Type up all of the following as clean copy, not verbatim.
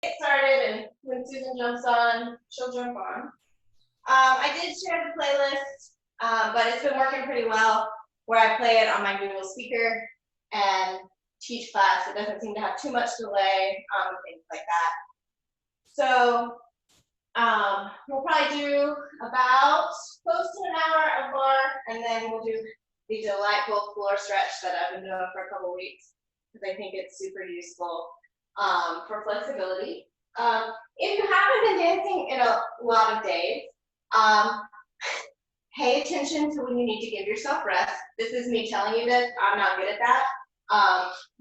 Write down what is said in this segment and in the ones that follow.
get started, and when Susan jumps on, she'll jump on. I did share the playlist, but it's been working pretty well where I play it on my Google speaker and teach class. It doesn't seem to have too much delay, things like that. So we'll probably do about close to an hour of barre, and then we'll do the delightful floor stretch that I've been doing for a couple weeks because I think it's super useful for flexibility. If you haven't been dancing in a lot of days, pay attention to when you need to give yourself rest. This is me telling you this. I'm not good at that,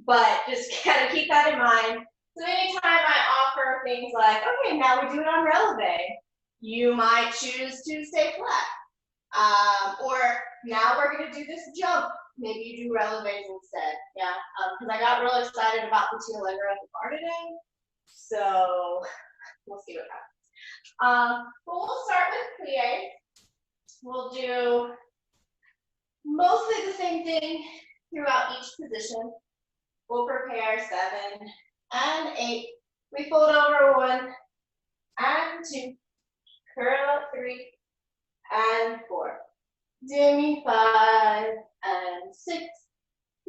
but just kind of keep that in mind. So anytime I offer things like, okay, now we do it on releve, you might choose to stay flat. Or now we're going to do this jump. Maybe you do releves instead. Yeah, because I got real excited about the two allegro at the bar today. So we'll see what happens. But we'll start with plie. We'll do mostly the same thing throughout each position. We'll prepare 7 and 8. We fold over 1 and 2. Curl up 3 and 4. Demi 5 and 6.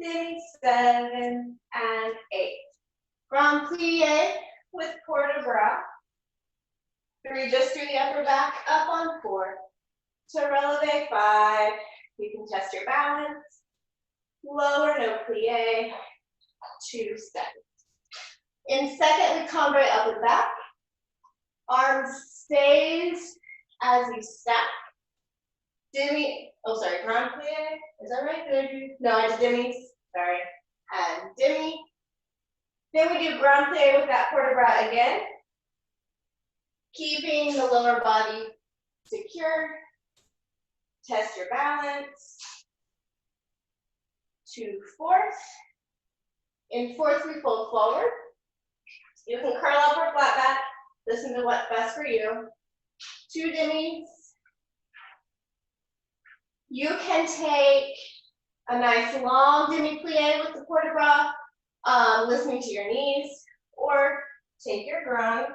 Demi 7 and 8. Grand plie with port de bras. 3 just through the upper back, up on 4. To releve 5, you can test your balance. Lower, no plie, 2 seconds. In second, we cambrai up and back. Arms stays as you stack. Demi, oh sorry, grand plie, is that right? Did I do? No, I did demis, sorry. And demi. Then we do grand plie with that port de bras again. Keeping the lower body secure. Test your balance. To fourth. In fourth, we fold forward. You can curl up or flat back. Listen to what's best for you. 2 demis. You can take a nice long demi-plie with the port de bras, listening to your knees, or take your grand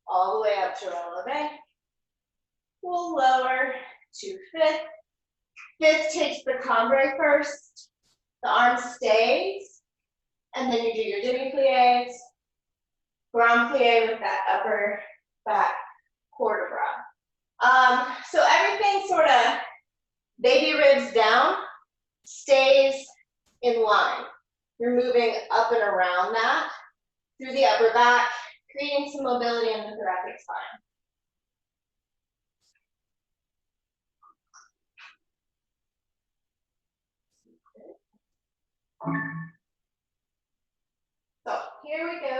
all the way up to releve. We'll lower to fifth. Fifth takes the cambrai first. The arm stays, and then you do your demi-plies, grand plie with that upper back port de bras. So everything sort of baby ribs down stays in line. You're moving up and around that through the upper back, creating some mobility in the thoracic spine. So here we go.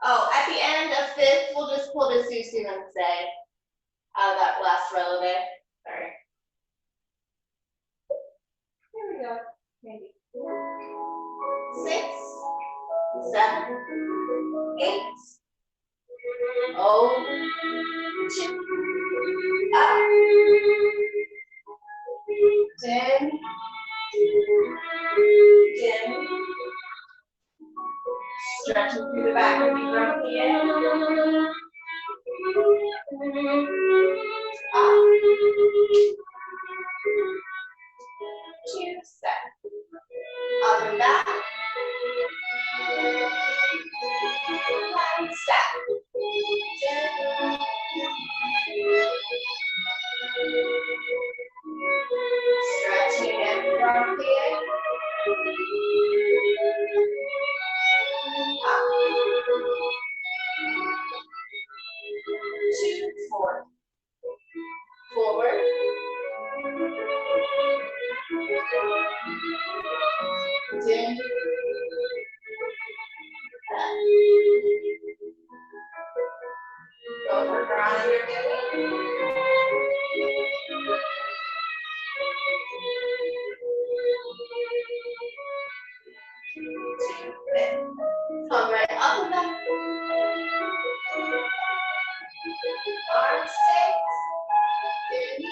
Oh, at the end of fifth, we'll just pull the susu and say out of that last releve. Sorry. Here we go. Maybe 6, 7, 8. Oh, 2. Up. Dim. Dim. Stretching through the back of the grand plie. Up. 2 steps. Up and back. And step. Stretching and grand plie. Up. 2, 4. Forward. Dim. Go for ground under demi. Come right up and back. Arm stays. Demi.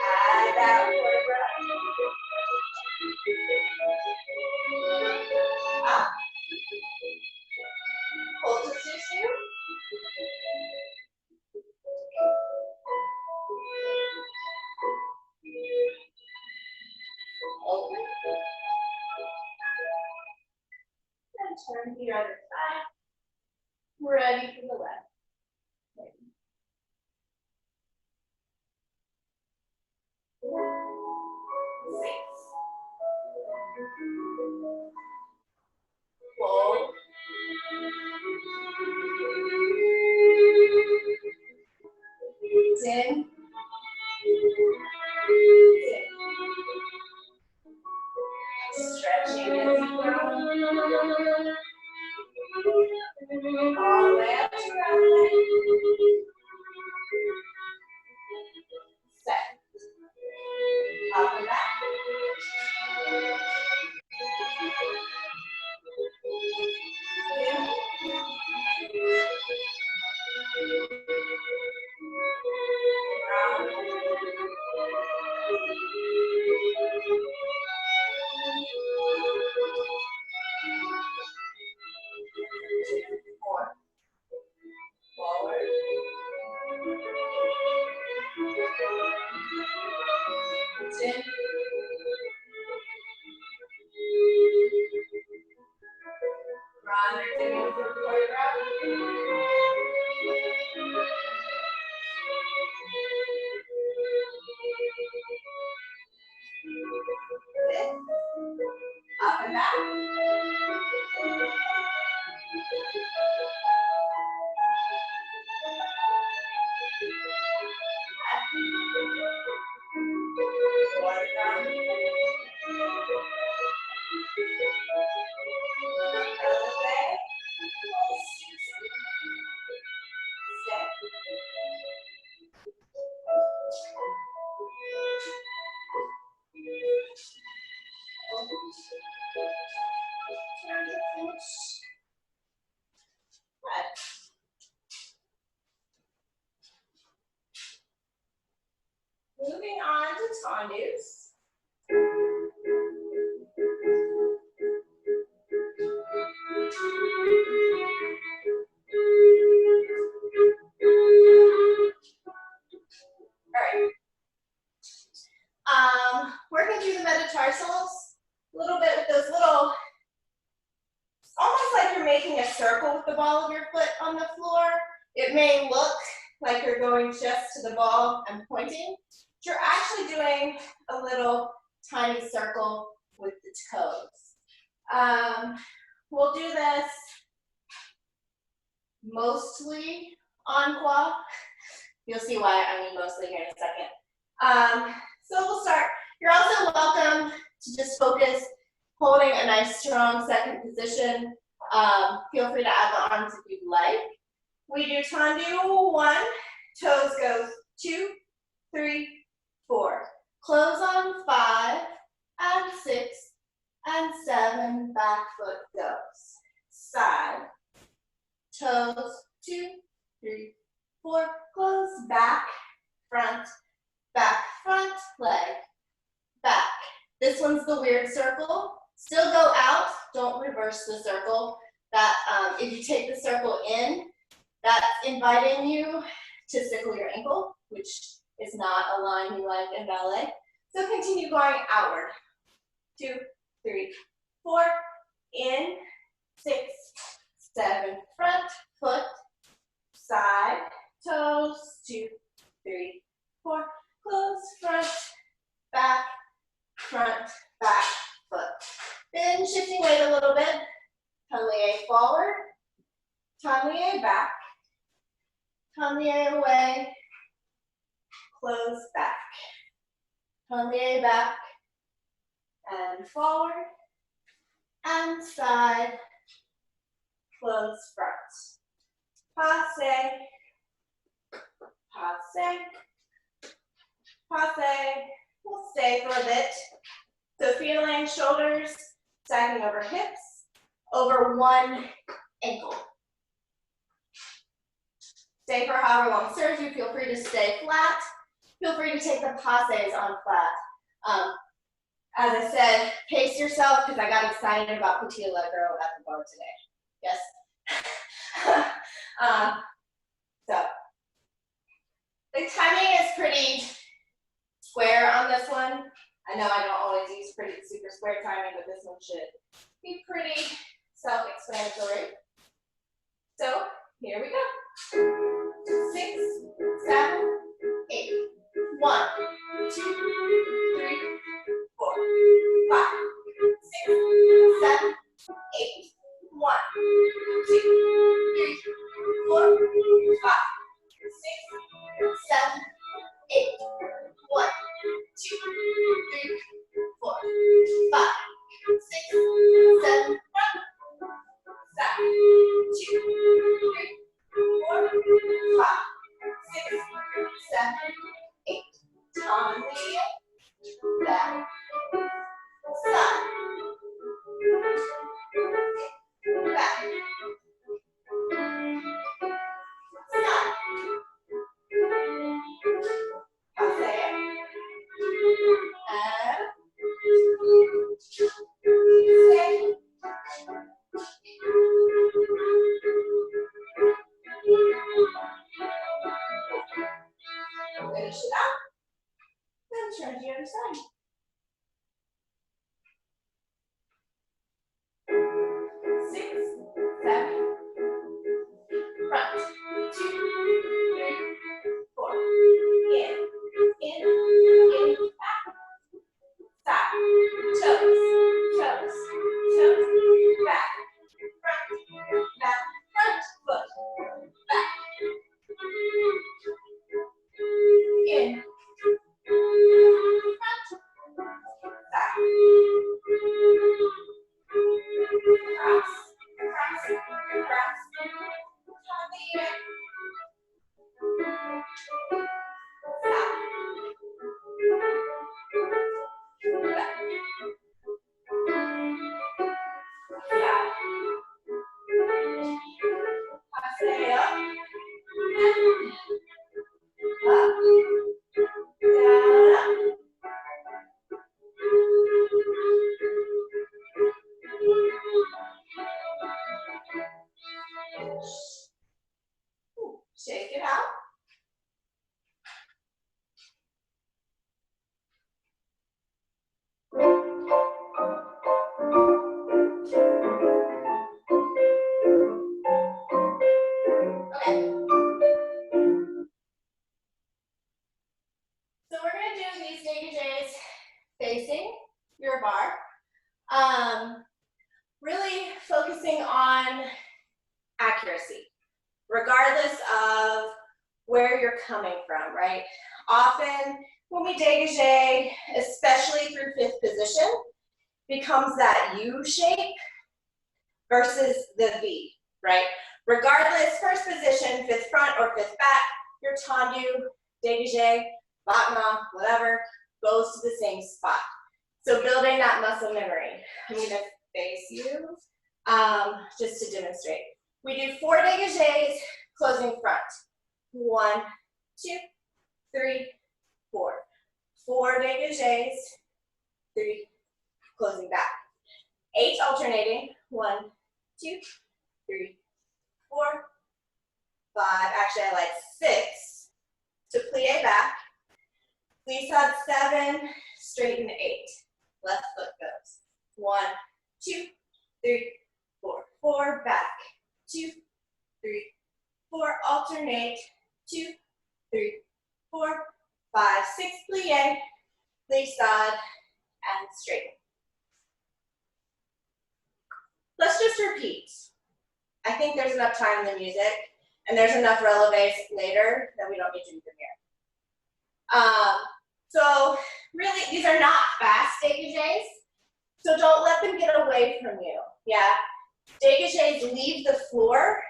Add that port de bras. Open. And turn to your other side. Ready for the left. Six. Hold. 10. 6. Stretching as you grow. All the way up to your leg. Set. Up and back. Forward. 10. Run or do for choreograph. Up and back. Forward run. Elevate. Step. Turn to finish. Right. Moving on to tendus. All right. Working through the metatarsals, a little bit with those little, almost like you're making a circle with the ball of your foot on the floor. It may look like you're going just to the ball and pointing, but you're actually doing a little tiny circle with the toes. We'll do this mostly en croix. You'll see why I mean mostly here in a second. So we'll start. You're also welcome to just focus holding a nice strong second position. Feel free to add the arms if you'd like. We do tendu 1, toes go 2, 3, 4. Close on 5 and 6 and 7. Back foot goes. Side. Toes 2, 3, 4. Close. Back, front, leg, back. This one's the weird circle. Still go out. Don't reverse the circle. That if you take the circle in, that's inviting you to sickle your ankle, which is not a line you like in ballet. So continue going outward. 2, 3, 4. In. 6, 7. Front foot. Side. Toes. 2, 3, 4. Close. Front, back foot. Then shifting weight a little bit. Tablier forward. Tablier back. Tablier away. Close back. Tablier back. And forward. And side. Close front. Passe. Passe. Passe. We'll stay for a bit. So feeling shoulders stacking over hips, over one ankle. Stay for however long serves you. Feel free to stay flat. Feel free to take the passes on flat. As I said, pace yourself because I got excited about Petite Allegro at the bar today. Yes. So the timing is pretty square on this one. I know I don't always use pretty square timing, but this one should be pretty self-explanatory. So here we go. 6, 7, 8. 1, 2, 3, 4, 5, 6, 7, 8. 1, 2, 3, 4, 5, 6, 7, 8. 1, 2, 3, 4, 5, 6, 7, 2, 3, 4, 5, 6, 7, 8. On the back side. Back. Side. Passe. And stay. Finish it up. Then turn to the other side. 6, 7. Front. 2, 3, 4. In, back. Side. Toes, back. Front, foot, back. In, front, back. Cross. On the air. Shake it out. Okay. So we're going to do these dégages facing your bar. Really focusing on accuracy, regardless of where you're coming from, right? Often when we dégage, especially through fifth position, becomes that U shape versus the V, right? Regardless, first position, fifth front or fifth back, your tendu, dégagé, battement, whatever, goes to the same spot. So building that muscle memory. I'm going to face you just to demonstrate. We do 4 dégagés, closing front. 1, 2, 3, 4. 4 dégagés, 3, closing back. 8 alternating. 1, 2, 3, 4, 5. Actually, I like 6. To plie back. Glissade 7, straighten 8. Left foot goes. 1, 2, 3, 4. 4, back. 2, 3, 4. Alternate. 2, 3, 4, 5, 6. Plie. Glissade and straighten. Let's just repeat. I think there's enough time in the music, and there's enough releves later that we don't need to do them here. So really, these are not fast dégagés, so don't let them get away from you. Yeah, dégagés leave the floor,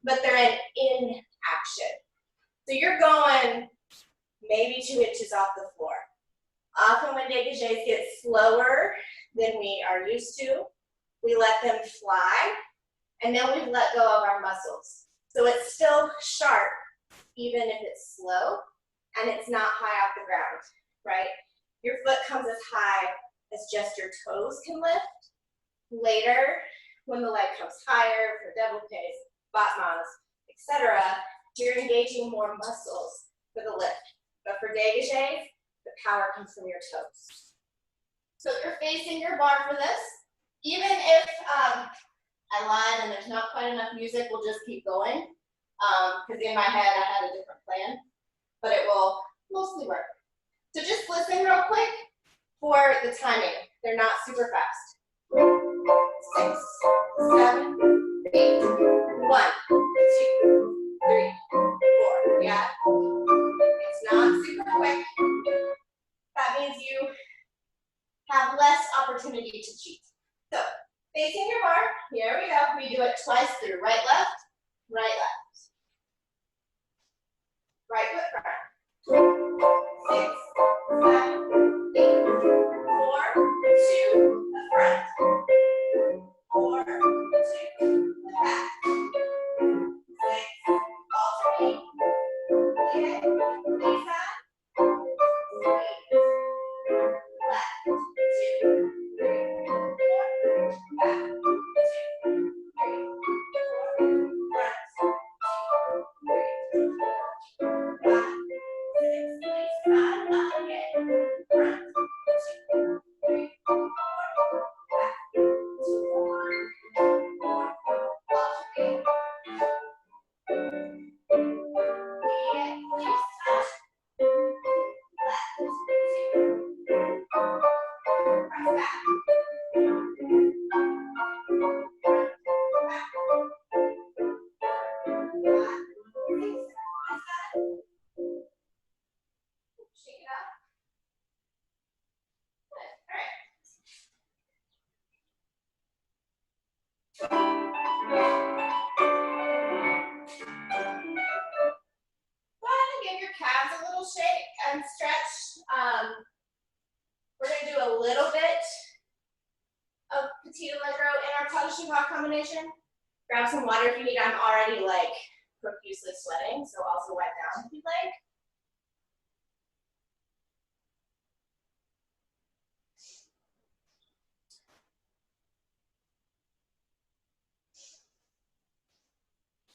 but they're in action. So you're going maybe 2 inches off the floor. Often when dégagés get slower than we are used to, we let them fly, and then we let go of our muscles. So it's still sharp, even if it's slow, and it's not high off the ground, right? Your foot comes as high as just your toes can lift. Later, when the leg comes higher for développés, battements, etc., you're engaging more muscles for the lift. But for dégagés, the power comes from your toes. So you're facing your bar for this. Even if I lied and there's not quite enough music, we'll just keep going. Because in my head I had a different plan, but it will mostly work. So just listen real quick for the timing. They're not super fast. 6, 7, 8, 1, 2, 3, 4. Yeah. It's not super quick. That means you have less opportunity to cheat. So, facing your bar, here we go. We do it twice through right, left, right, left. Right foot front. 6, 7, 8, 4, 2, the front. 4, 2, the back. 6, alternate. Okay, face side. Left, 2, 3, 4, back, 2, 3, 4, front, 2, 3, 4, back, 6, place side, up again, front, 2, 3, 4, back, 2, 4, alternate. Okay, place side, left, 2, press back. Shake it up. Good. All right. Go ahead and give your calves a little shake and stretch. We're going to do a little bit of petit allegro in our pas de cheval combination. Grab some water if you need. I'm already like profusely sweating, so also wipe down if you'd like.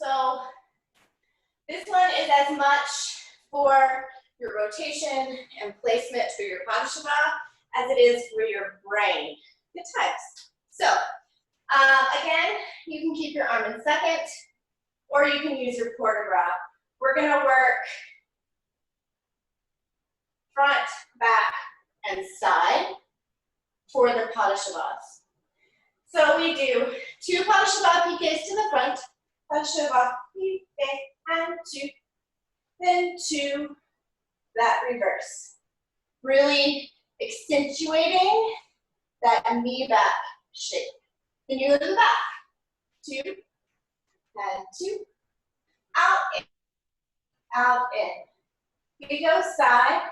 So this one is as much for your rotation and placement for your pas de cheval as it is for your brain. Good times. So again, you can keep your arm in second, or you can use your port de bras. We're gonna work front, back, and side for the pas de chevals. So we do 2 pas de cheval piqués to the front, pas de cheval piqué, and 2, then 2, that reverse. Really accentuating that knee back shape. Then you go to the back, 2, and 2, out, in, out, in. We go side,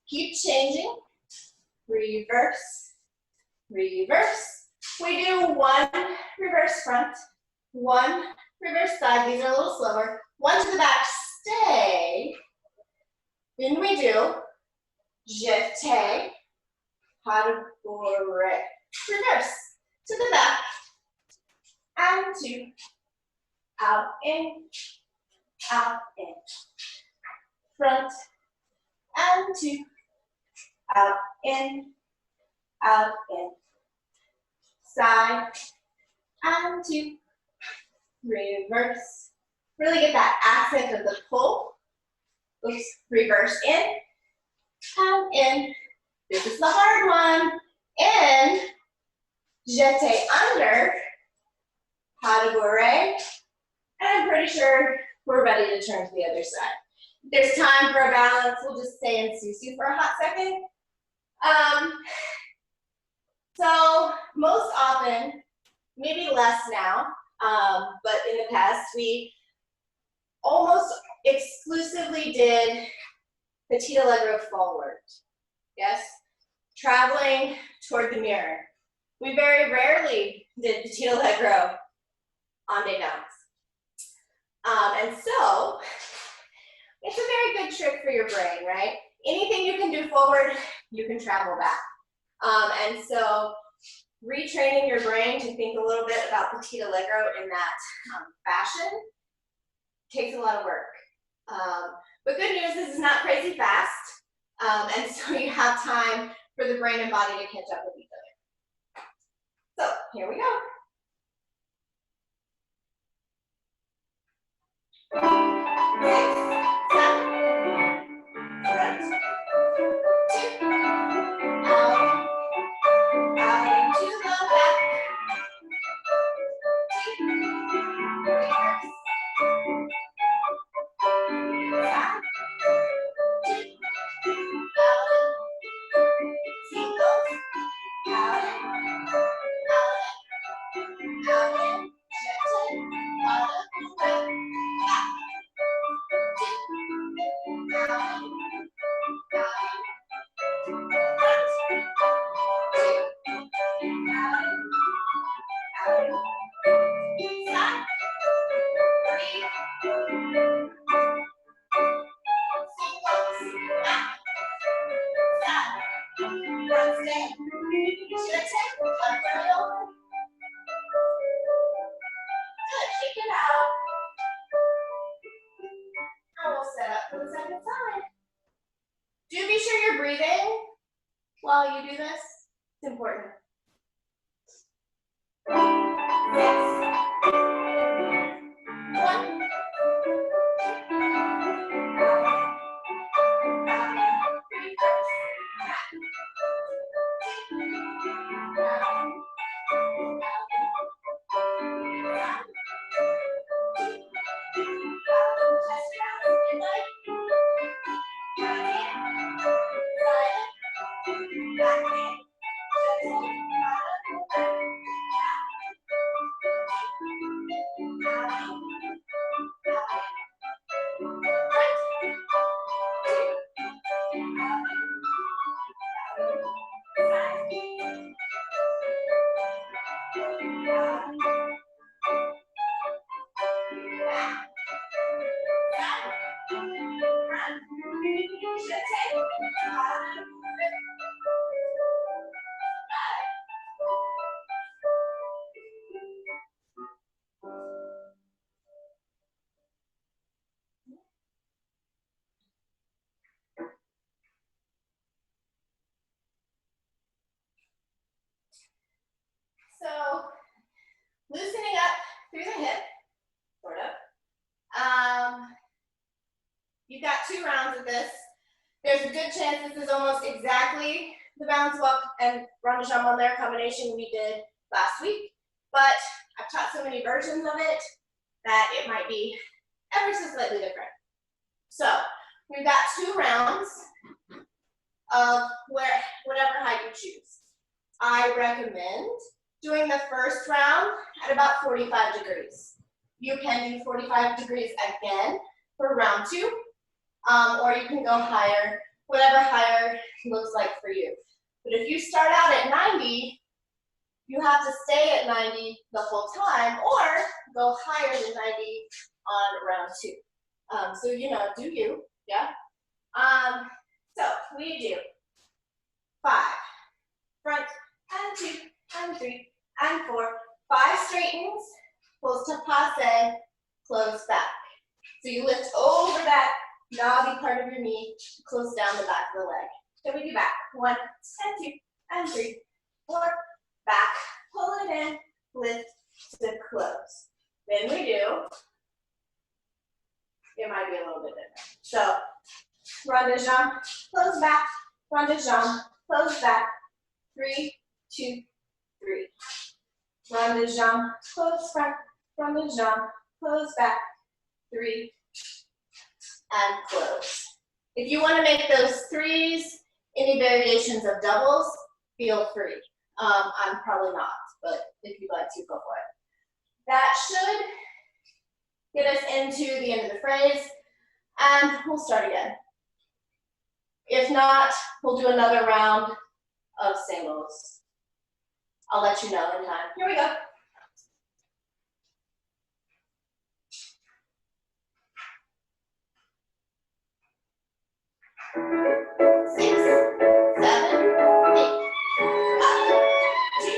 keep changing, reverse, reverse. We do 1 reverse front, 1 reverse side. These are a little slower. 1 to the back, stay. Then we do jeté, pas de bourre, reverse to the back, and 2, out, in, front, and 2, out, in, side, and 2, reverse. Really get that accent of the pull. Oops, reverse in, and in. This is the hard one. In, jeté under, pas de bourre, and I'm pretty sure we're ready to turn to the other side. If there's time for a balance, we'll just stay in susu for a hot second. So most often, maybe less now, but in the past, we almost exclusively did petit allegro forward. Yes? Traveling toward the mirror. We very rarely did petit allegro en des danses. And so, it's a very good trick for your brain, right? Anything you can do forward, you can travel back. And so, retraining your brain to think a little bit about petit allegro in that fashion takes a lot of work. But good news, this is not crazy fast. And so you have time for the brain and body to catch up with each other. So here we go. 6, 7, front, 2, out into the back, 2, reverse, back, 2, out, singles, out, shifted, out, back, back, 2, out, front, 2, out, side, 3, singles, back, side, front stay, shifted, up and over. Good, shake it out. And we'll set up for the second side. Do be sure you're breathing while you do this. It's important. 6, 1, So, loosening up through the hip, sort of. You've got 2 rounds of this. There's a good chance this is almost exactly the balance walk and run to jump on there combination we did last week, but I've taught so many versions of it that it might be ever so slightly different. So, we've got 2 rounds of whatever height you choose. I recommend doing the first round at about 45 degrees. You can do 45 degrees again for round 2, or you can go higher, whatever higher looks like for you. But if you start out at 90, you have to stay at 90 the whole time, or go higher than 90 on round 2. So, you know, do you, yeah? So, we do 5, front, and 2, and 3, and 4, 5 straightens, pulls to passe, close back. So you lift over that knobby part of your knee, close down the back of the leg. Then we do back, 1, and 2, and 3, 4, back, pull it in, lift to close. Then we do, it might be a little bit different. So, run de jambe, close back, run de jambe, close back, 3, 2, 3. Run de jambe, close front, run de jambe, close back, 3, and close. If you want to make those 3s, any variations of doubles, feel free. I'm probably not, but if you'd like to, go for it. That should get us into the end of the phrase, and we'll start again. If not, we'll do another round of singles. I'll let you know in time. Here we go. 6, 7, 8. Up, 2,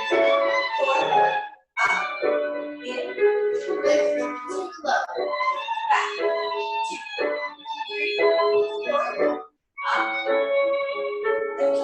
3, 4. Up, in, lift, to close. Back, 2, 3, 4. Up, and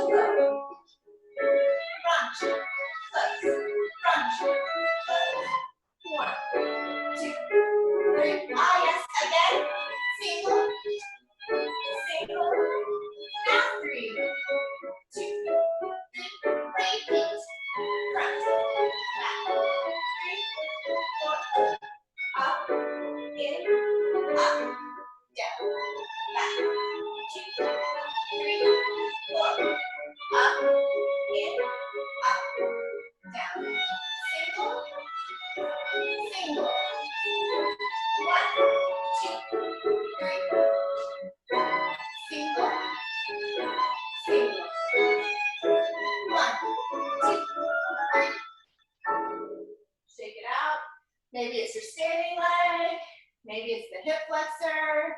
Maybe it's your standing leg, maybe it's the hip flexor.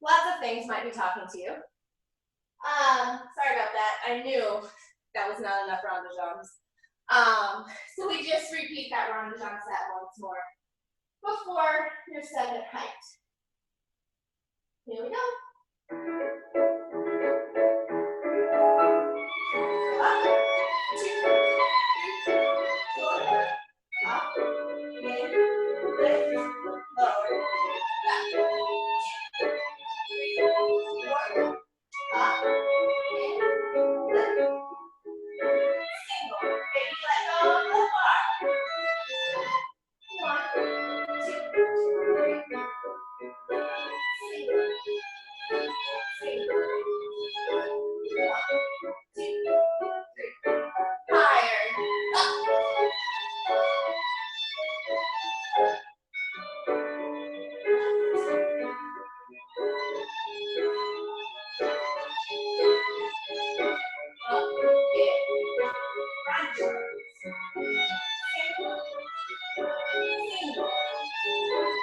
Lots of things might be talking to you. Sorry about that. I knew that was not enough rondejambes. So we just repeat that rondejambe set once more before your second height. Here we go. Up, 2, 3, 4, up, in, lift, lower, back. 2, 3, 4, up, in, lift. Single. Maybe let go of the bar. 1, 2, 3. Single. Single. 1, 2, 3. Higher. Up. Up, in, round. Single, single.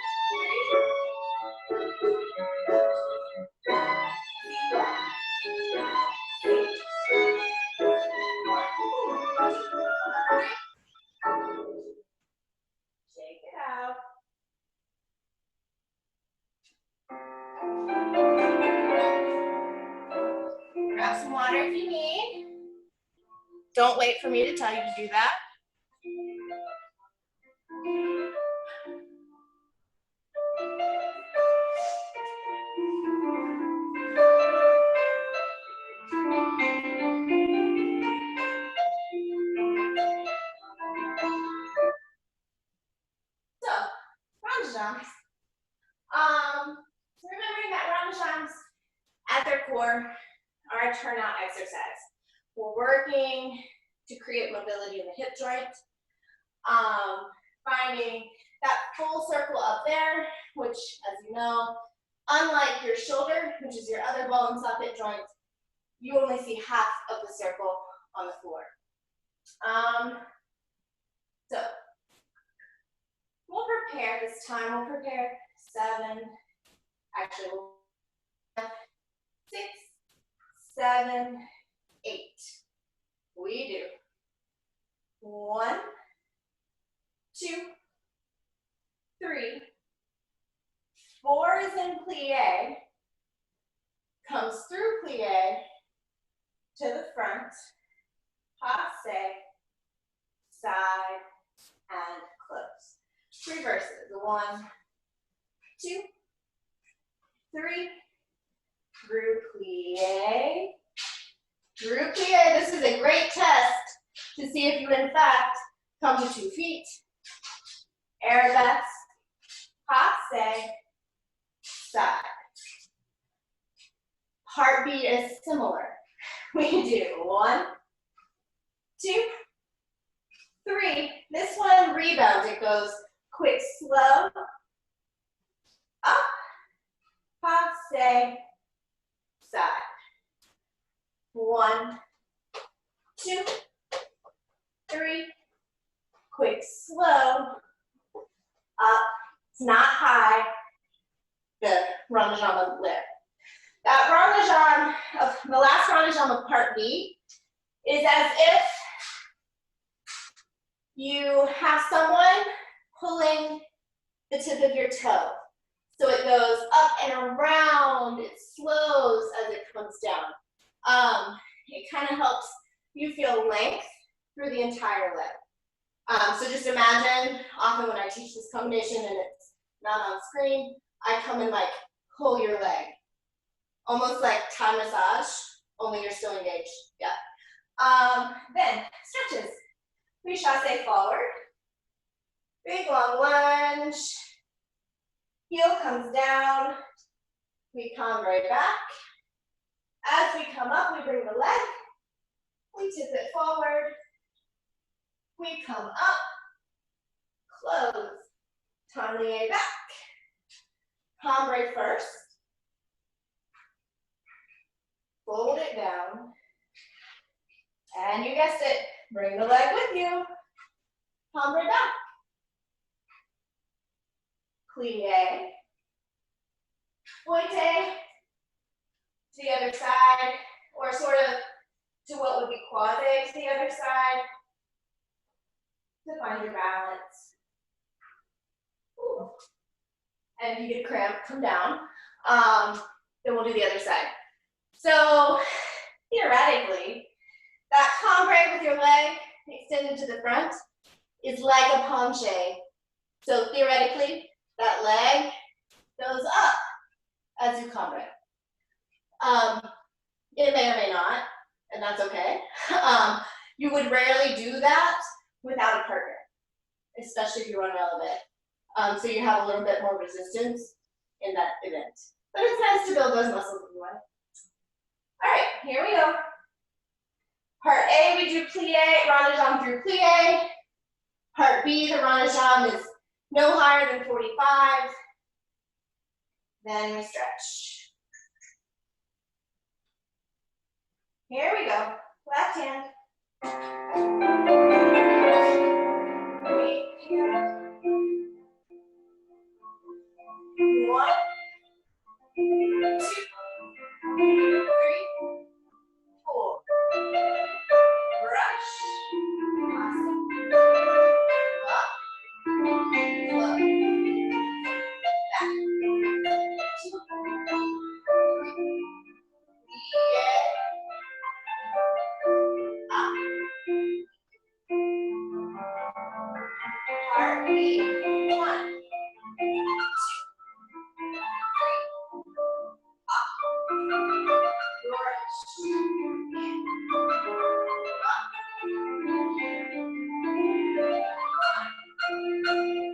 3. Shake it out. Grab some water if you need. Don't wait for me to tell you to do that. So, rondejambes. Remembering that rondejambes at their core are a turnout exercise. We're working to create mobility in the hip joint. Finding that full circle up there, which, as you know, unlike your shoulder, which is your other ball and socket joint, you only see half of the circle on the floor. So we'll prepare this time. We'll prepare 7, actually, 6, 7, 8. We do 1, 2, 3, 4 is in plie, comes through plie to the front, passe, side, and close. Reverses. 1, 2, 3, through plie, through plie. This is a great test to see if you, in fact, come to 2 feet. Arabesque, passe, side. Heartbeat is similar. We do 1, 2, 3. This one rebounds. It goes quick, slow, up, passe, side. 1, 2, 3. Quick, slow, up. It's not high. Good. Rondejambe lift. That rondejambe of the last rondejambe of part B is as if you have someone pulling the tip of your toe. So it goes up and around, it slows as it comes down. It kind of helps you feel length through the entire leg. So just imagine, often when I teach this combination and it's not on screen, I come and like pull your leg. Almost like Thai massage, only you're still engaged. Yeah. Then stretches. We chasse forward. Big long lunge. Heel comes down. We come right back. As we come up, we bring the leg. We tip it forward. We come up. Close. Tablier back. Cambre first. Fold it down. And you guessed it, bring the leg with you. Cambre back. plie, pointe, to the other side, or sort of to what would be quasi to the other side, to find your balance. Ooh. And if you get a cramp, come down. Then we'll do the other side. So theoretically, that cambrai with your leg extended to the front is like a penché. So theoretically, that leg goes up as you cambrai. It may or may not, and that's okay. You would rarely do that without a partner, especially if you run relevant. So you have a little bit more resistance in that event. But it's nice to build those muscles anyway. All right, here we go. Part A, we do plie, rond de jambe through plie. Part B, the rond de jambe is no higher than 45. Then we stretch. Here we go. Left hand. 1, 2, 3, 4. Brush. Up. Look. Back. 2, 3. Up. Part B. 1, 2, 3. Up. Brush. Up. 1,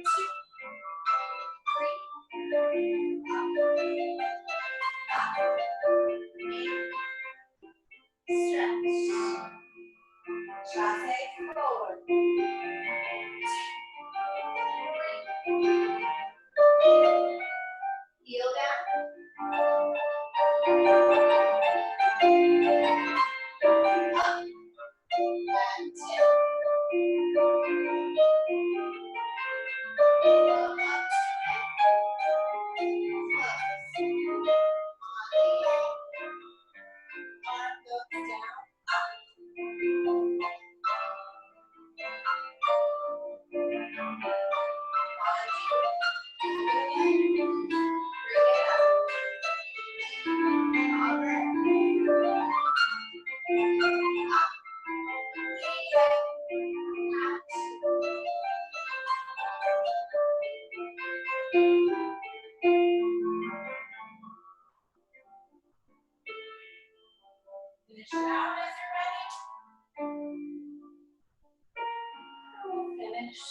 2, 3. Up. Stretch. Chasse forward. 2, 3. Heel down. Up. And 2. Up. Arm goes down. Finish it out as you're ready. Finish.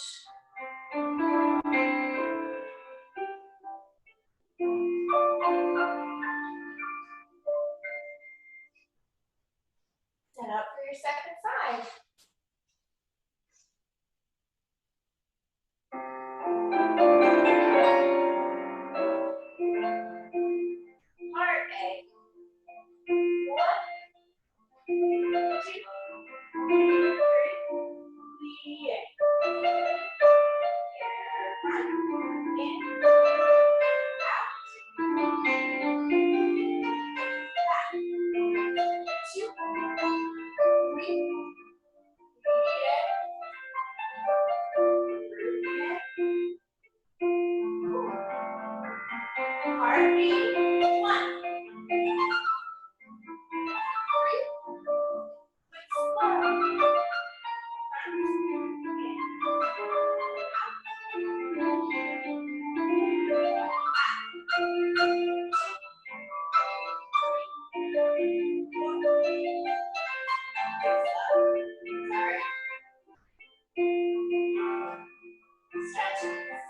Set up for your second side. Part A. 1, 2, 3. Plie. In. Out. Back. 2, 3. Part B. 1, 3. Quick slow. Stretches.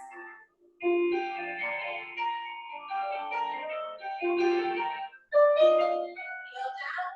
Heel down,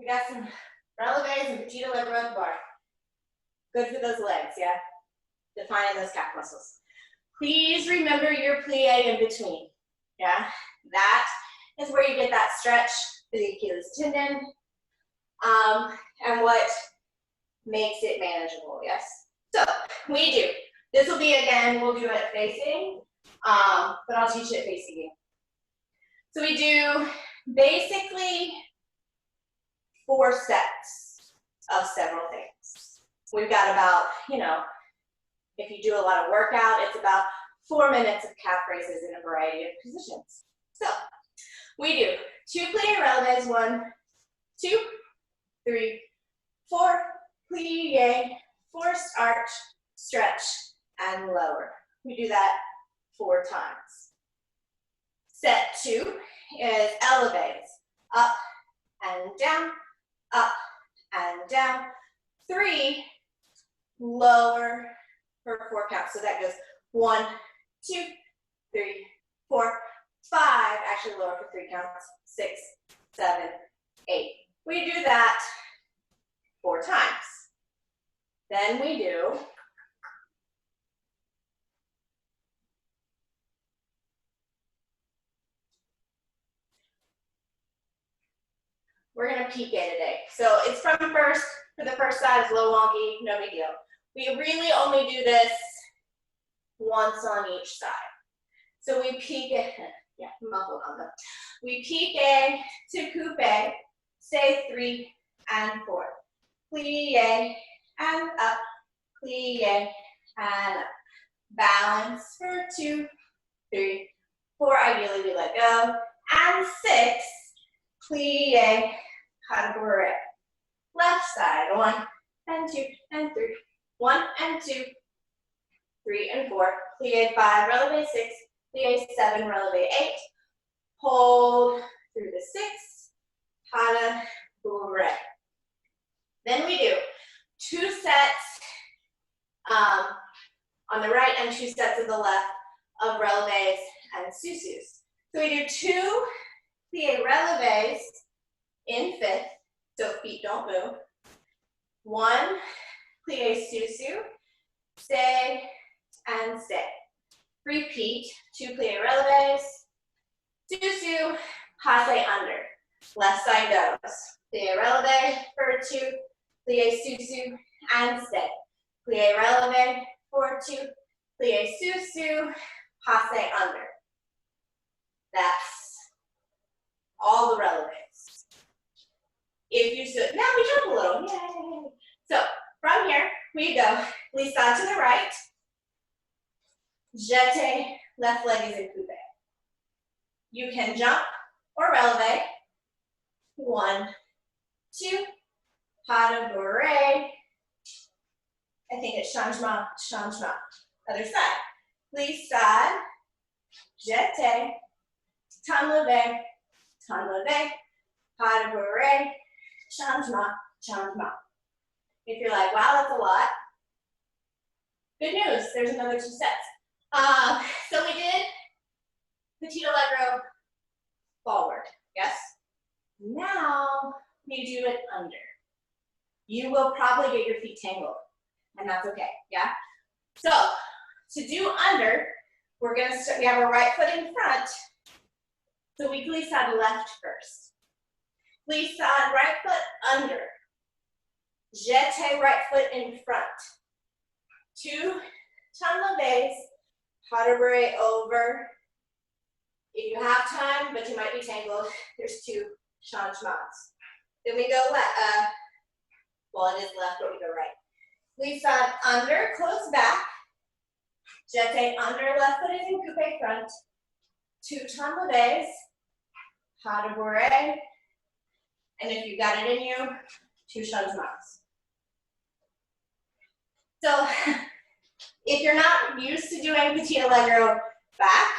We got some releves and petit allegro at the bar. Good for those legs, yeah? Defining those calf muscles. Please remember your plie in between, yeah? That is where you get that stretch for the Achilles tendon, and what makes it manageable, yes? So, we do. This will be, again, we'll do it facing, but I'll teach it facing you. So we do basically 4 sets of several things. We've got about, you know, if you do a lot of workout, it's about 4 minutes of calf raises in a variety of positions. So we do 2 plie releves, 1, 2, 3, 4, plie, forced arch, stretch, and lower. We do that 4 times. Set 2 is elevates, up and down, up and down. 3, lower for 4 counts. So that goes 1, 2, 3, 4, 5. Actually lower for 3 counts. 6, 7, 8. We do that 4 times. Then we do we're gonna PK today. So it's from first, for the first side, it's a little wonky, no big deal. We really only do this once on each side. So we PK, yeah, muffled on them. We PK to coupe, stay 3 and 4. Plie and up, plie and up. Balance for 2, 3, 4, ideally we let go. And 6, plie, pas de bourrée. Left side, 1 and 2 and 3. 1 and 2, 3 and 4. Plie 5, releve 6, plie 7, releve 8. Hold through the 6, pas de bourrée. Then we do 2 sets on the right and 2 sets on the left of releves and susus. So we do 2 plie releves in 5th, so feet don't move. 1 plie susu, stay and stay. Repeat 2 plie releves, susu, passe under. Left side goes. Plie releve for 2, plie susu, and stay. Plie releve for 2, plie susu, passe under. That's all the releves. If you stood, now we jump a little, yay! So from here, we go, glissade to the right, jeté, left leg is in coupe. You can jump or releve. 1, 2, pas de bourrée. I think it's changement, changement. Other side. Glissade, jeté, tan levé, pas de bourrée, changement, changement. If you're like, wow, that's a lot, good news, there's another 2 sets. So we did petit allegro forward, yes? Now we do it under. You will probably get your feet tangled, and that's okay, yeah? So to do under, we're gonna start, we have our right foot in front, so we glissade left first. Glissade right foot under. Jeté right foot in front. 2 tan leves, pas de bourrée over. If you have time, but you might be tangled, there's 2 changements. Then we go left, well it is left, but we go right. Glissade under, close back. Jeté under, left foot is in coupe front. 2 tan leves, pas de bourrée. And if you got it in you, 2 changements. So if you're not used to doing petit allegro back,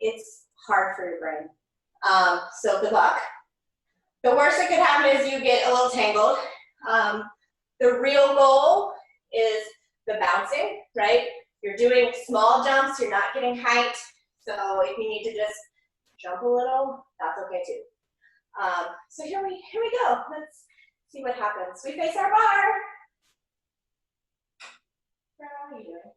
it's hard for your brain. So good luck. The worst that could happen is you get a little tangled. The real goal is the bouncing, right? You're doing small jumps, you're not getting height. So if you need to just jump a little, that's okay too. So here we go. Let's see what happens. We face our bar. How are you doing?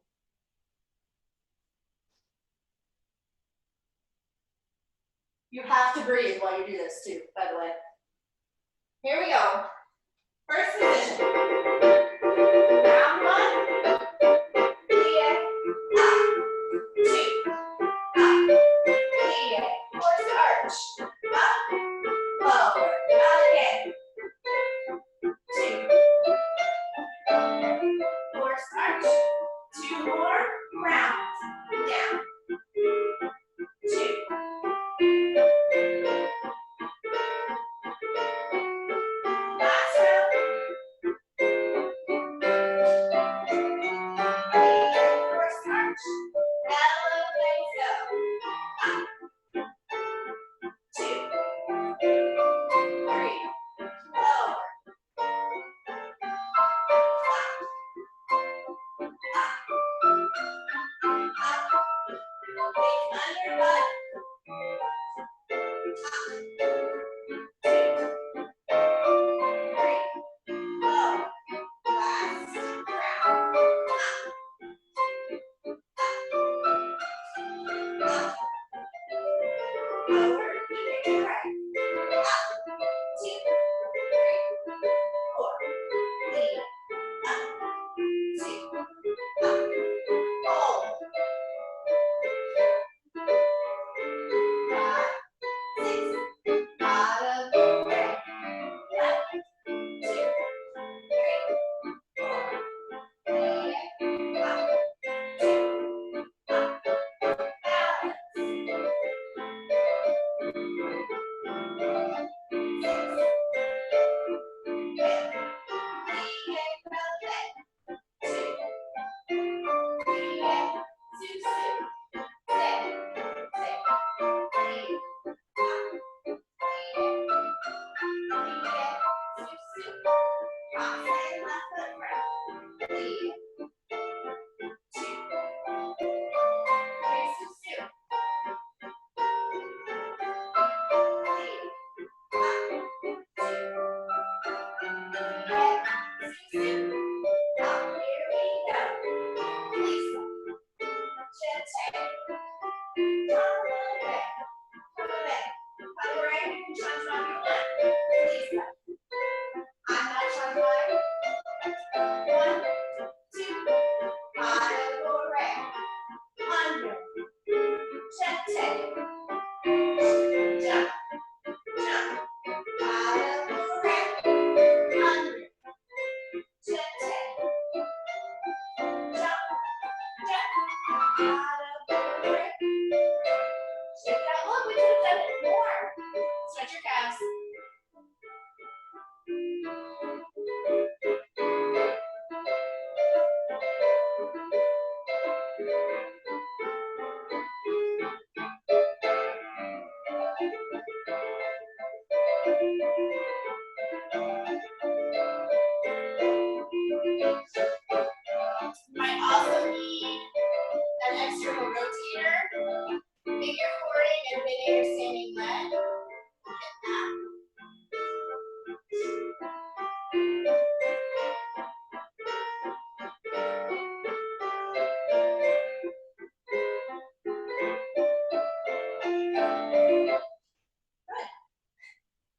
You have to breathe while you do this too, by the way. Here we go. First position. Round one. Plie. Up. 2. Up. Plie. Horse arch. Up. Lower. Again. 2. Horse arch. 2 more. Round. Down. 2. Last round. Horse arch. Elevate, go. Up. 2. 3. Lower. Under butt.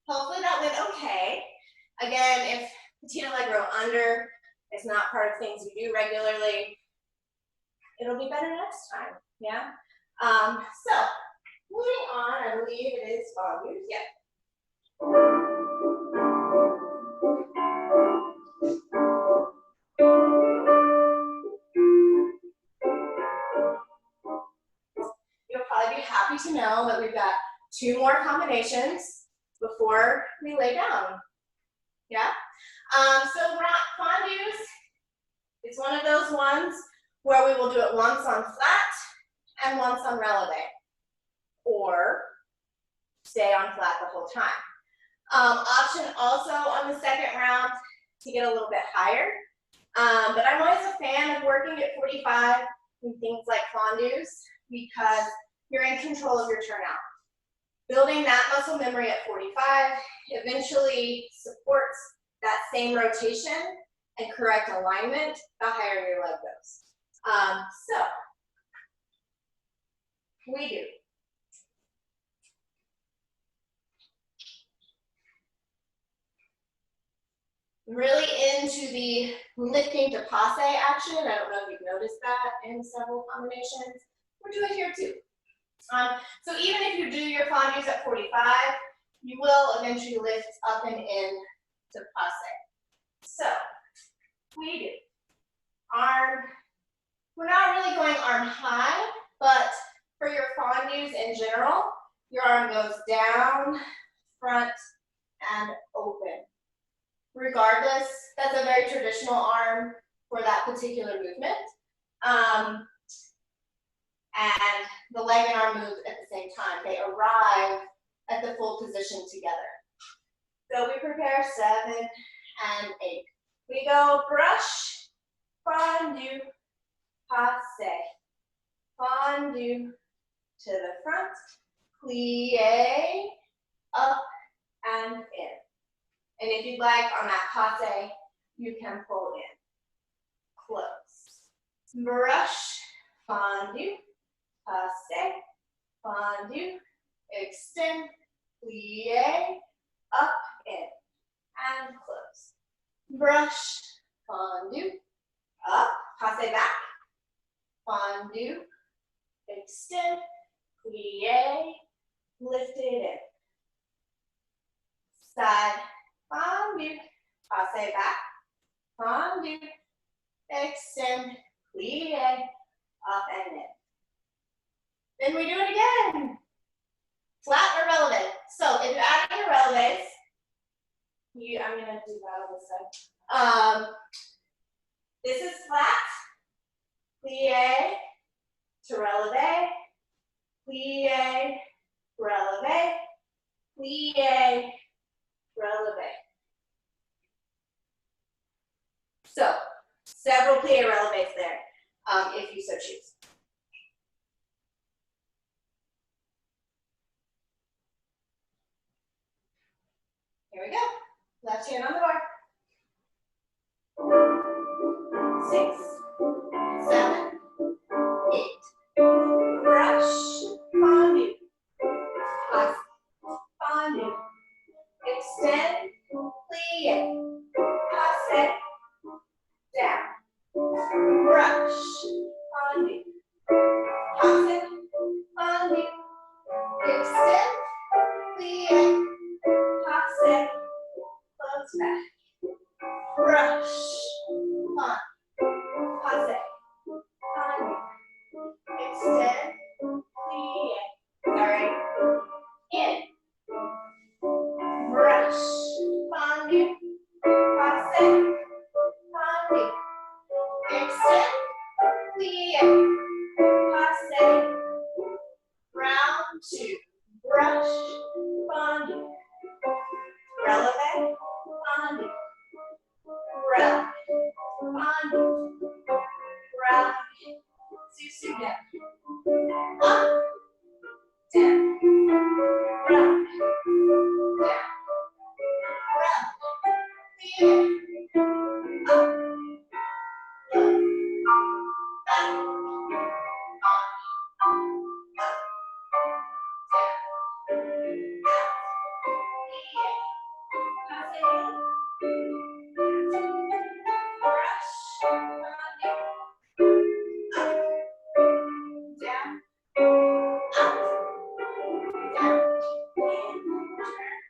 Hopefully that went okay. Again, if patina allegro under is not part of things we do regularly, it'll be better next time, yeah? So, moving on, I believe it is volumes, yep. You'll probably be happy to know that we've got 2 more combinations before we lay down, yeah? So fondues, it's one of those ones where we will do it once on flat and once on releve, or stay on flat the whole time. Option also on the second round to get a little bit higher, but I'm always a fan of working at 45 in things like fondues because you're in control of your turnout. Building that muscle memory at 45 eventually supports that same rotation and correct alignment the higher your leg goes. So we do. Really into the lifting to passe action. I don't know if you've noticed that in several combinations. We'll do it here too. So even if you do your fondues at 45, you will eventually lift up and in to passe. So we do arm. We're not really going arm high, but for your fondues in general, your arm goes down, front, and open. Regardless, that's a very traditional arm for that particular movement. And the leg and arm move at the same time. They arrive at the full position together. So we prepare 7 and 8. We go brush, fondue, passe, fondue to the front, plie, up and in. And if you'd like, on that passe, you can pull in, close. Brush, fondue, passe, fondue, extend, plie, up, in, and close. Brush, fondue, up, passe back, fondue, extend, plie, lift it in. Side, fondue, passe back, fondue, extend, plie, up and in. Then we do it again. Flat or releve. So if you're adding your releves, I'm gonna do that on this side. This is flat, plie to releve, plie, releve, plie, releve. So several plie releves there, if you so choose. Here we go. Left hand on the bar. 6, 7, 8. Brush, fondue, passe, fondue, extend, plie, passe, down. Brush, fondue, passe, fondue, extend, plie, passe, close back. Brush, fondue, passe, fondue, extend, plie, sorry, in. Brush, fondue, passe, fondue, extend, plie, passe, round 2. Brush, fondue, releve, fondue, releve, fondue, releve, susu down, up, down, releve, down, releve, plie, up, low, back, on, up, down, out, plie, passe down, brush, fondue, up, down, up, down, and turn.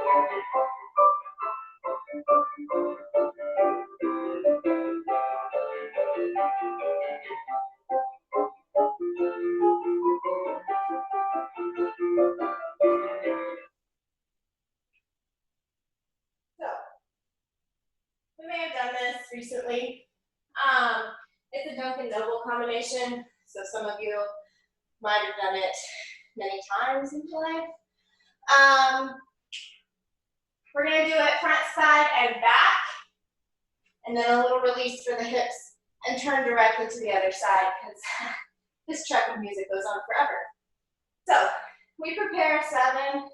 We may have done this recently. It's a Dunkin' Noble combination, so some of you might have done it many times in your life. We're gonna do it front, side, and back, and then a little release for the hips, and turn directly to the other side, because this track of music goes on forever. So, we prepare 7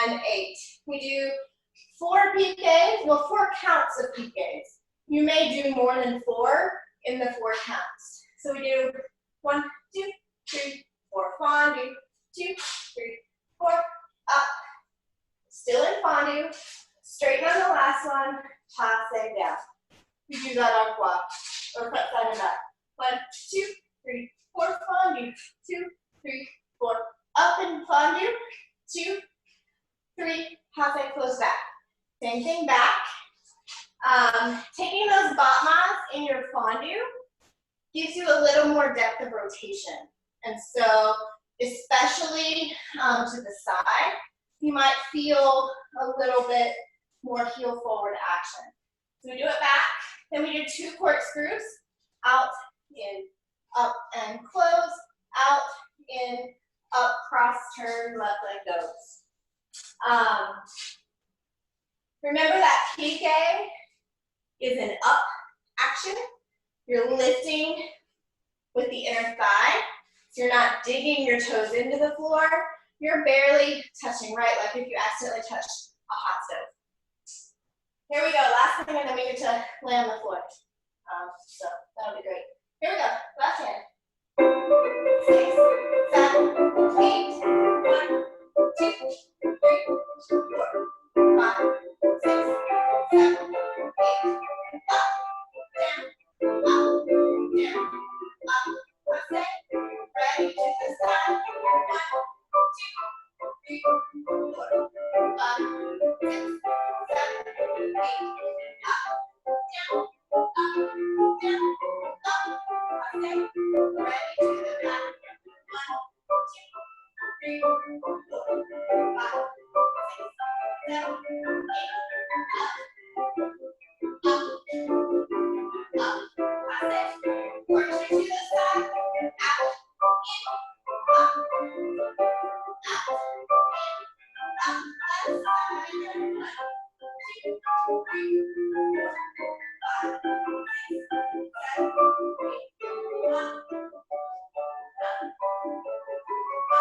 and 8. We do 4 PKs, well, 4 counts of PKs. You may do more than 4 in the 4 counts. So we do 1, 2, 3, 4, fondue, 2, 3, 4, up. Still in fondue, straighten on the last one, toss it down. We do that on quad, or front, side, and back. 1, 2, 3, 4, fondue, 2, 3, 4, up and fondue, 2, 3, half and close back. Same thing back. Taking those battements in your fondue gives you a little more depth of rotation. And so, especially to the side, you might feel a little bit more heel forward action. So we do it back, then we do 2 corkscrews, out, in, up and close, out, in, up, cross, turn, left leg goes. Remember that PK is an up action. You're lifting with the inner thigh. So you're not digging your toes into the floor. You're barely touching, right? Like if you accidentally touch a hot stove. Here we go, last thing, and then we get to lay on the floor. So that'll be great. Here we go, left hand. 6, 7, 8, 1, 2, 3, 4, 5, 6, 7, 8, up, down, up, down, up. Let's say, ready to the side. 1, 2, 3, 4, 5, 6, 7, 8, up, down, up, down, up. Let's say, ready to the back. 1, 2, 3, 4, 5, 6, 7, 8, up, up. Let's say, work to the side, out, in, up, out, in, up, left side. 1, 2, 3, 4, 5, 6, 7, 8, up, up, up.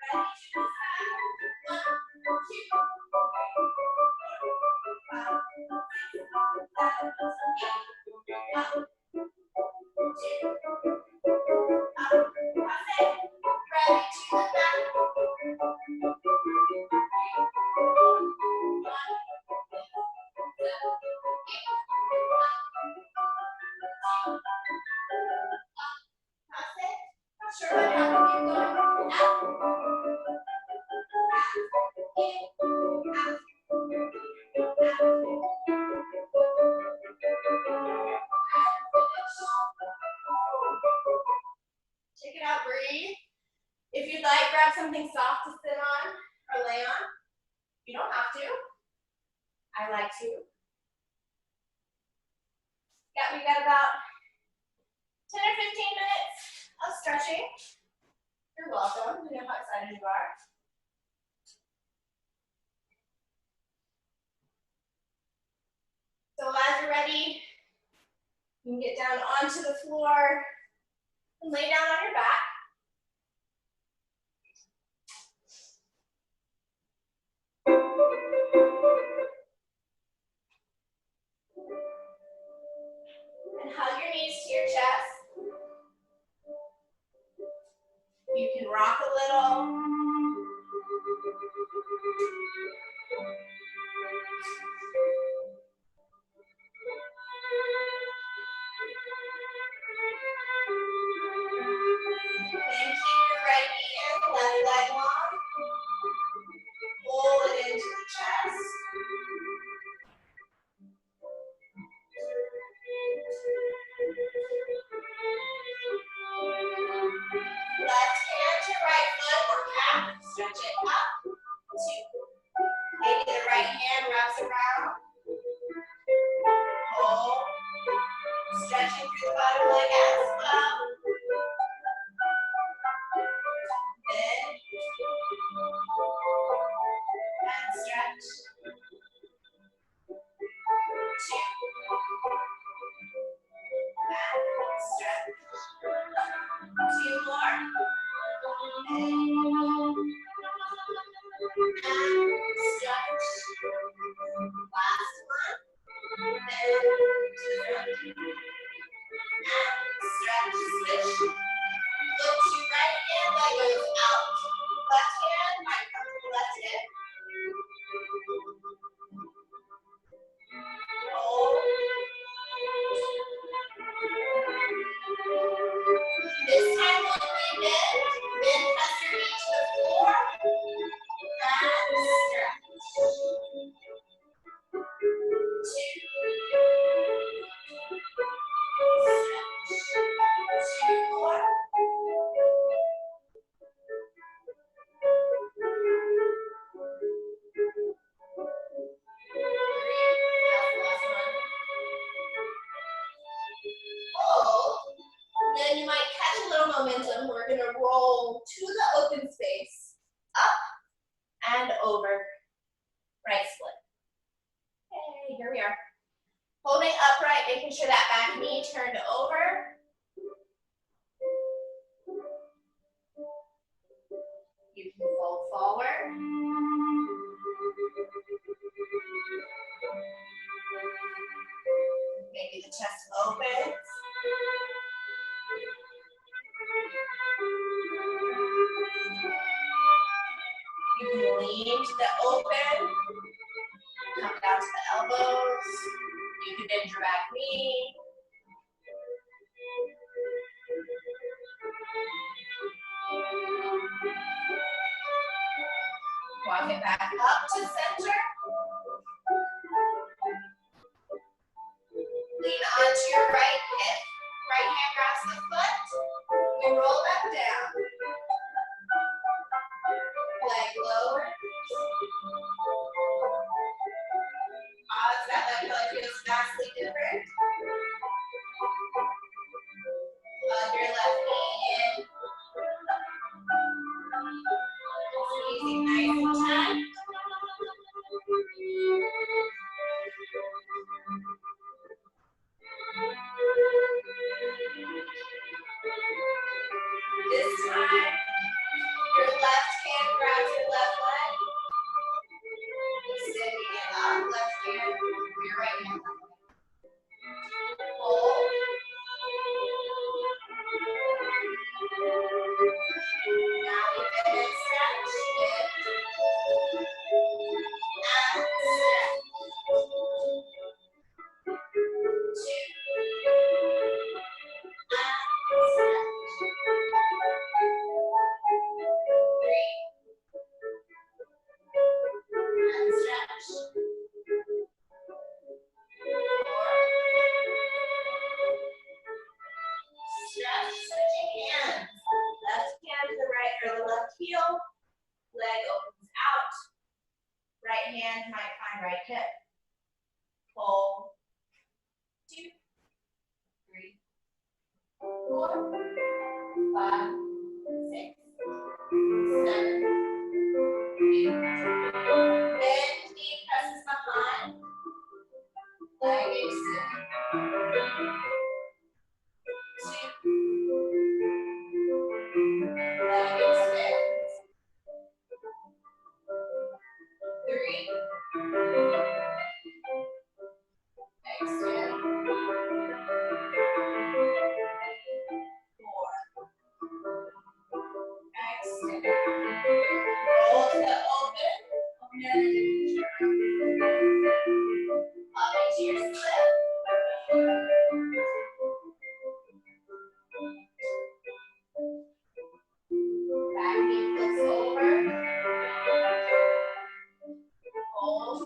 Ready to the side. 1, 2, 3, 4, 5, 6, 7, 8, up, 2, up. Ready to the back. 1, 7, 8, up. Not sure what happened. Keep going. Out. Check it out, breathe. If you'd like, grab something soft to sit on or lay on. You don't have to. I like to. We got about 10 or 15 minutes of stretching. You're welcome. I know how excited you are. So as you're ready, you can get down onto the floor and lay down on your back. And hug your knees to your chest. You can rock a little. wraps around. Hold. Stretching through the bottom leg as well. Bend. And stretch. 2. And stretch. 2 more. And stretch. Last one. And stretch. Switch. Look to right hand, leg goes out. Left hand, might come to the left hip. Hold. This time when we bend, press your knee to the floor. And stretch. 2. Stretch. 2 more. 3. That's the last one. Hold. Then you might catch a little momentum. We're going to roll to the open space. Up and over. Right split. Okay, here we are. Holding upright, making sure that back knee turned over. You can fold forward. Maybe the chest opens. You can lean to the open. Come down to the elbows. You can bend your back knee. Walk it back up to center. Lean onto your right hip. Right hand grabs the foot. We roll that down. Leg lower. Pause, that leg probably feels vastly different. Hug your left knee in. Squeezing nice and tight. This time, your left hand grabs your left leg. Extending it up, left hand, your right hand. Hold. Now we bend and stretch. Lift. And stretch. 2. And stretch. 3. And stretch. 4. Stretch, switching hands. Left hand to the right or the left heel. Leg opens out. Right hand might find right hip. Pull. 2, 3, 4, 5, 6, 7, 8. Bend, knee presses behind. Leg extend. 2. Leg extends. 3. Extend. 4. Extend. Roll to the open. Open at a different turn. Up into your split. Back knee flips over. Hold.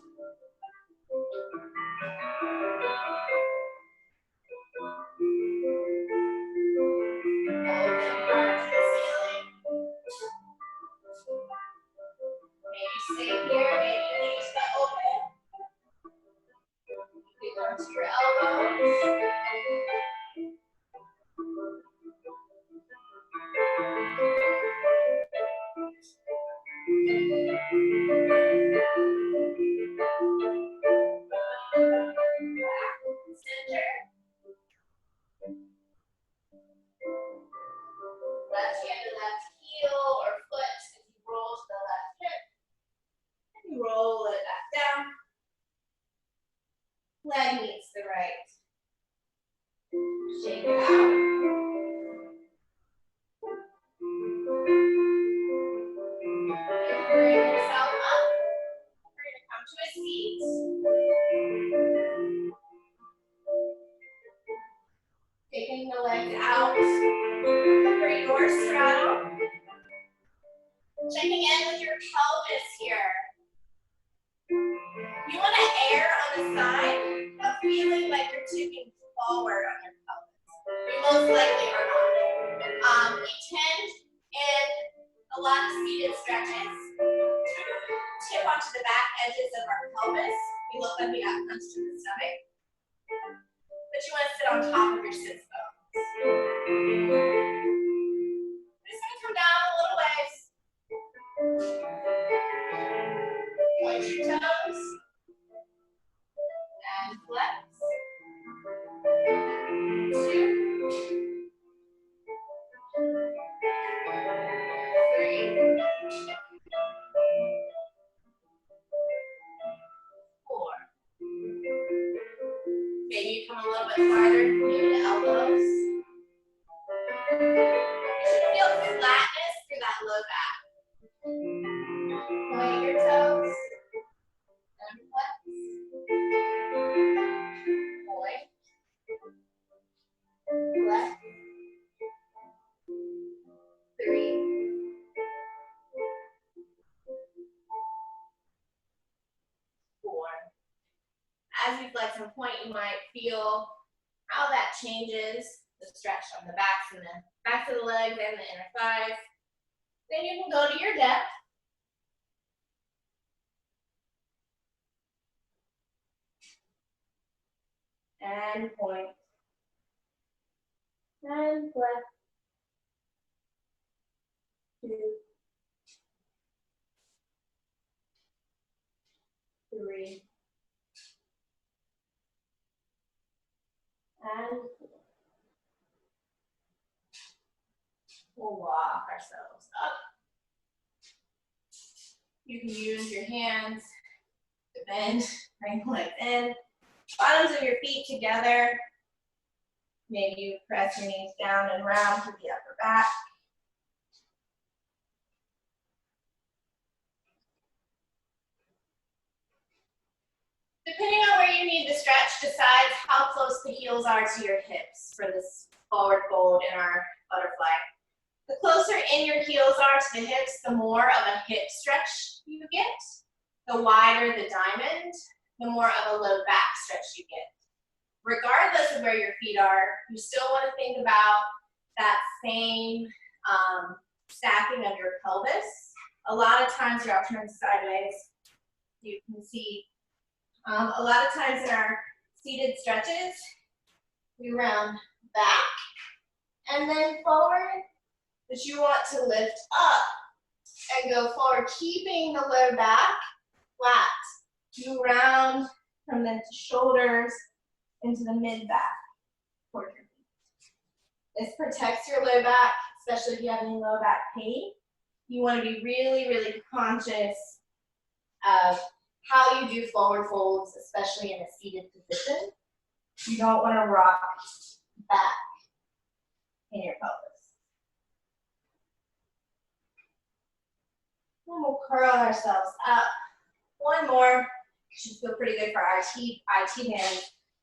checking in with your pelvis here. You want to err on the side of feeling like you're tipping forward on your pelvis. You most likely are not. We tend in a lot of seated stretches to tip onto the back edges of our pelvis. We look like we got punched in the stomach. But you want to sit on top of your sits bones. We're just going to come down a little ways. Point your toes. And flex. 2, 3, 4. Maybe you come a little bit farther, maybe the elbows. You should feel flatness through that low back. Point your toes. And flex. Point. Flex. 3. 4. As you flex and point, you might feel how that changes the stretch on the backs of the legs and the inner thighs. Then you can go to your depth. And point. And flex. 2, 3. And we'll walk ourselves up. You can use your hands to bend, bring the legs in. Bottoms of your feet together. Maybe you press your knees down and round through the upper back. Depending on where you need the stretch, decides how close the heels are to your hips for this forward fold in our butterfly. The closer in your heels are to the hips, the more of a hip stretch you get. The wider the diamond, the more of a low back stretch you get. Regardless of where your feet are, you still want to think about that same stacking of your pelvis. A lot of times, you're turned sideways. You can see a lot of times in our seated stretches, we round back and then forward, but you want to lift up and go forward, keeping the low back flat. You round from the shoulders into the mid back toward your feet. This protects your low back, especially if you have any low back pain. You want to be really, really conscious of how you do forward folds, especially in a seated position. You don't want to rock back in your pelvis. And we'll curl ourselves up. One more. Should feel pretty good for our IT band.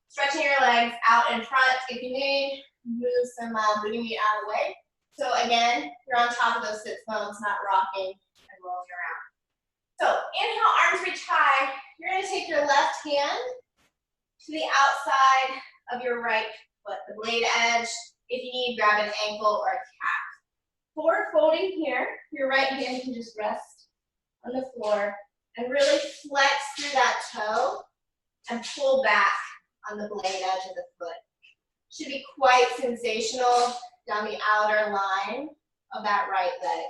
Stretching your legs out in front. If you need, move some booty meat out of the way. So again, you're on top of those sits bones, not rocking and rolling around. So inhale, arms reach high. You're going to take your left hand to the outside of your right foot, the blade edge. If you need, grab an ankle or a calf. Forward folding here, your right hand can just rest on the floor and really flex through that toe and pull back on the blade edge of the foot. Should be quite sensational down the outer line of that right leg.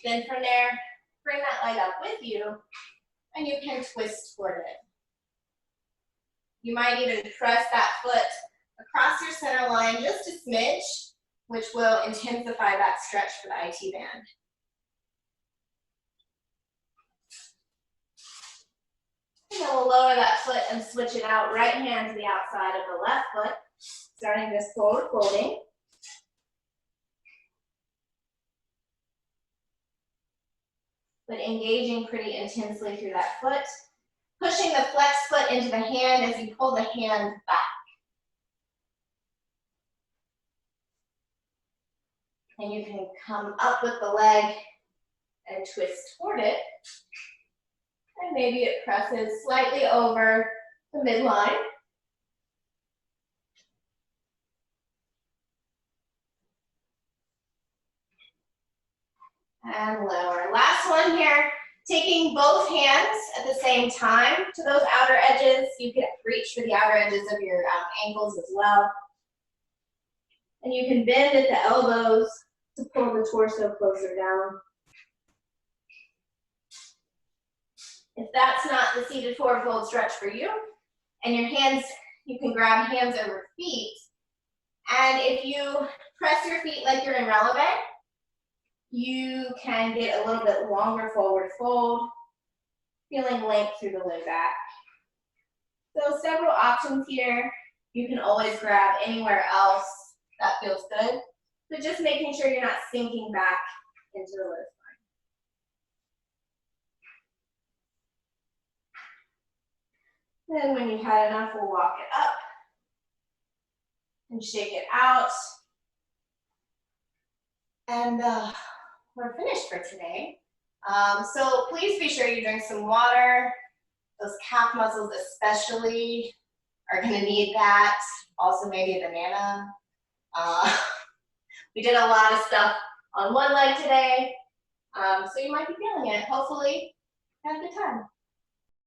Then from there, bring that leg up with you, and you can twist toward it. You might even press that foot across your center line just a smidge, which will intensify that stretch for the IT band. And then we'll lower that foot and switch it out, right hand to the outside of the left foot, starting this forward folding. But engaging pretty intensely through that foot. Pushing the flex foot into the hand as you pull the hand back. And you can come up with the leg and twist toward it. And maybe it presses slightly over the midline. And lower. Last one here. Taking both hands at the same time to those outer edges. You can reach for the outer edges of your ankles as well. And you can bend at the elbows to pull the torso closer down. If that's not the seated forward fold stretch for you, and your hands, you can grab hands over feet. And if you press your feet like you're in releve, you can get a little bit longer forward fold, feeling length through the low back. So several options here. You can always grab anywhere else that feels good, but just making sure you're not sinking back into the low spine. Then when you've had enough, we'll walk it up and shake it out. And we're finished for today. So please be sure you drink some water. Those calf muscles especially are gonna need that. Also maybe a banana. We did a lot of stuff on one leg today, so you might be feeling it. Hopefully, have a good time.